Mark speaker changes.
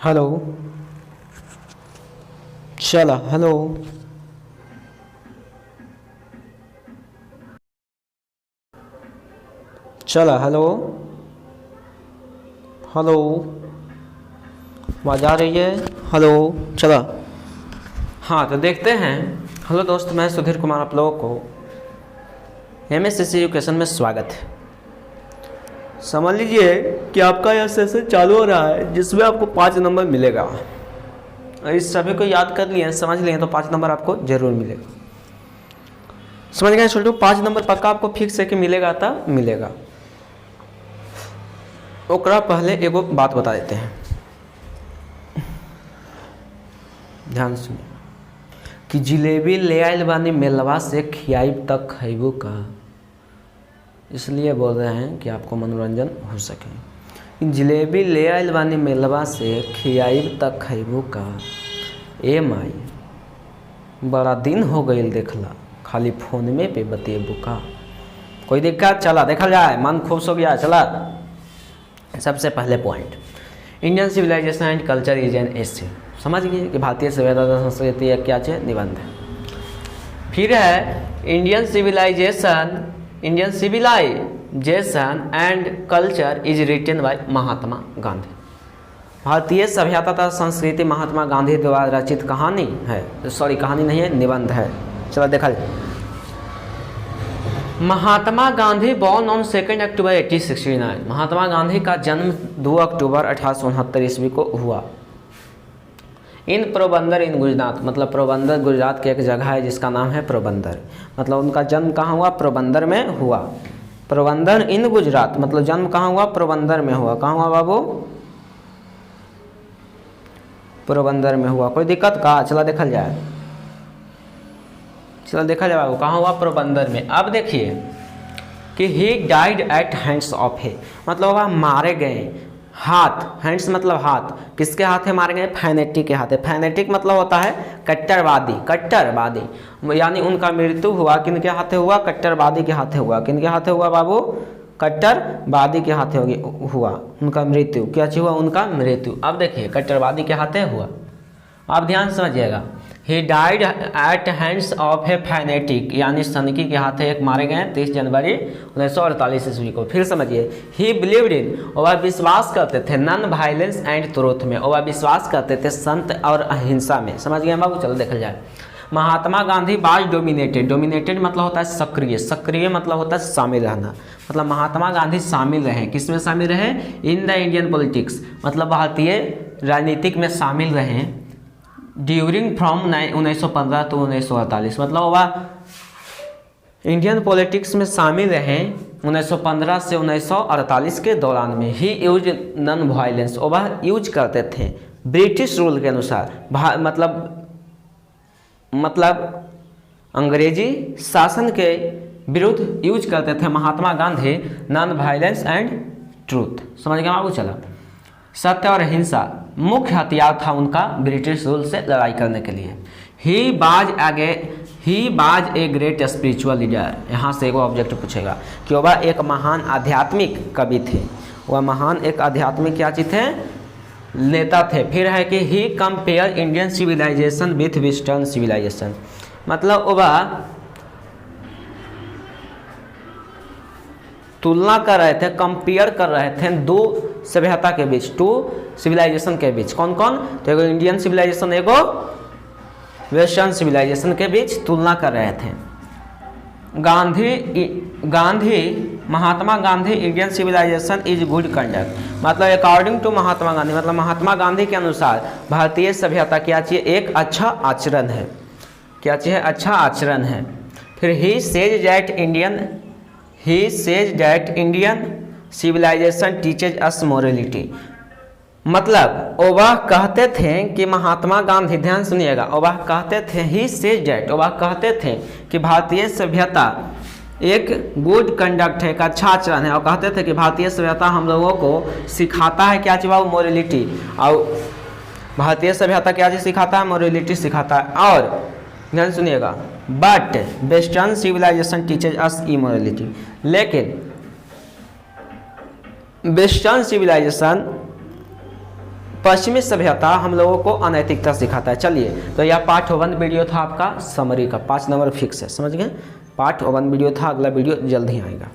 Speaker 1: Hello. चला hello. चला hello. Hello, आवाज़ आ रही है? हेलो। चला। हाँ तो देखते हैं। हेलो दोस्त, मैं सुधीर कुमार, आप लोगों को MSCC एजुकेशन में स्वागत है। समझ लीजिए कि आपका यह सेशन चालू हो रहा है जिसमें आपको 5 नंबर मिलेगा। इस सभी को याद कर लिए, समझ लिए तो 5 नंबर आपको जरूर मिलेगा। समझ गए छोटू? 5 नंबर पक्का आपको फिक्स है कि मिलेगा था मिलेगा। ओकरा पहले एगो बात बता देते हैं, ध्यान सुनिए कि जिलेबी ले आयल बानी मेलवा से खियाइब तक खैबू का, इसलिए बोल रहे हैं कि आपको मनोरंजन हो सके। जिलेबी ले आयल बानी मेलवा से खियाइब तक खैबू का, ए माई बड़ा दिन हो गई देखला, खाली फोन में पे बतेबू का। कोई दिक्कत? चला देखा जाए, मन खुश हो गया। चला, सबसे पहले point, Indian civilisation and culture is an essay. समझ गए कि भारतीय सभ्यता संस्कृति एक क्या है? निबंध है। फिर है Indian civilisation and culture is written by Mahatma Gandhi. भारतीय सभ्यता तथा संस्कृति महात्मा गांधी द्वारा रचित कहानी है, सॉरी कहानी नहीं है, निबंध है। चलो देखा जाए। महात्मा गांधी बॉर्न ऑन 2 अक्टूबर 1869। महात्मा गांधी का जन्म 2 अक्टूबर 1869 ईस्वी को हुआ। इन पोरबंदर इन गुजरात, मतलब पोरबंदर गुजरात की एक जगह है जिसका नाम है पोरबंदर। मतलब उनका जन्म कहाँ हुआ? पोरबंदर में हुआ। पोरबंदर इन गुजरात, मतलब जन्म कहाँ हुआ? पोरबंदर में हुआ। कहाँ हुआ बाबू? पोरबंदर में हुआ। कोई दिक्कत का? चला देखा जाए। चलो देखा जाए बाबू कहाँ हुआ? पोरबंदर में। अब देखिए कि he died eight hands of है, मतलब वह मारे गए हाथ, हैंड्स मतलब हाथ, किसके हाथ है मारे गए? फैनेटिक के हाथ है। फैनेटिक मतलब होता है कट्टरवादी, कट्टरवादी, यानी उनका मृत्यु हुआ किनके हाथे हुआ? कट्टरवादी के हाथे हुआ। किनके हाथे हुआ बाबू? कट्टरवादी के हाथे हुआ उनका मृत्यु। क्या चीज हुआ? उनका मृत्यु। अब देखिए कट्टरवादी के हाथे हुआ। आप ध्यान समझिएगा। He died eight hands of A fanatic, यानी सनकी के हाथे एक मारे गए 30 जनवरी 1948 ईस्वी को। फिर समझिए, ही बिलीव्ड इन, वह विश्वास करते थे नॉन वायलेंस एंड ट्रूथ में, वह विश्वास करते थे संत और अहिंसा में। समझ गए बाबू? चलो देखा जाए। महात्मा गांधी बाज डोमिनेटेड मतलब होता है सक्रिय, सक्रिय मतलब होता है शामिल रहना। मतलब महात्मा गांधी शामिल रहे, किस में शामिल रहे? इन द इंडियन पॉलिटिक्स, मतलब भारतीय राजनीतिक में शामिल रहे ड्यूरिंग फ्रॉम 1915 to 1948, मतलब वह इंडियन पॉलिटिक्स में शामिल रहे 1915 से 1948 के दौरान में। ही यूज नॉन वायलेंस, वह यूज करते थे ब्रिटिश रूल के अनुसार, मतलब अंग्रेजी शासन के विरुद्ध यूज करते थे Mahatma Gandhi non violence and truth. समझ गए बाबू? चला, सत्य और हिंसा मुख्य हथियार था उनका ब्रिटिश रूल से लड़ाई करने के लिए। ही बाज ए ग्रेट स्पिरिचुअल लीडर। यहाँ से एक ऑब्जेक्ट पूछेगा कि वह एक महान आध्यात्मिक कवि थे, वह महान एक आध्यात्मिक क्या चीज थे? नेता थे। फिर है कि he compare Indian civilization with western civilization, मतलब वह तुलना कर रहे थे, कंपेयर कर रहे थे दो सभ्यता के बीच, 2 सिविलाइजेशन के बीच। कौन कौन? तो एगो इंडियन सिविलाइजेशन, एगो वेस्टर्न सिविलाइजेशन के बीच तुलना कर रहे थे। Mahatma Gandhi Indian civilization is good conduct, मतलब अकॉर्डिंग टू महात्मा गांधी, मतलब महात्मा गांधी के अनुसार भारतीय सभ्यता क्या चाहिए? एक अच्छा आचरण है। क्या चाहिए? अच्छा आचरण है। फिर he says that Indian civilisation teaches us morality, मतलब वह कहते थे कि महात्मा गांधी, ध्यान सुनिएगा, वह कहते थे ही सेज दैट, वह कहते थे कि भारतीय सभ्यता एक गुड कंडक्ट है, एक अच्छा आचरण है। और कहते थे कि भारतीय सभ्यता हम लोगों को सिखाता है क्या चीज़? मोरलिटी। और भारतीय सभ्यता क्या चीज़ सिखाता है? मोरलिटी सिखाता है। और ध्यान सुनिएगा, but western civilisation teaches us immorality, लेकिन वेस्टर्न सिविलाइजेशन पश्चिमी सभ्यता हम लोगों को अनैतिकता सिखाता है। चलिए, तो यह पार्ट 1 वीडियो था आपका समरी का, 5 नंबर फिक्स है, समझ गए। पार्ट 1 वीडियो था, अगला वीडियो जल्द ही आएगा।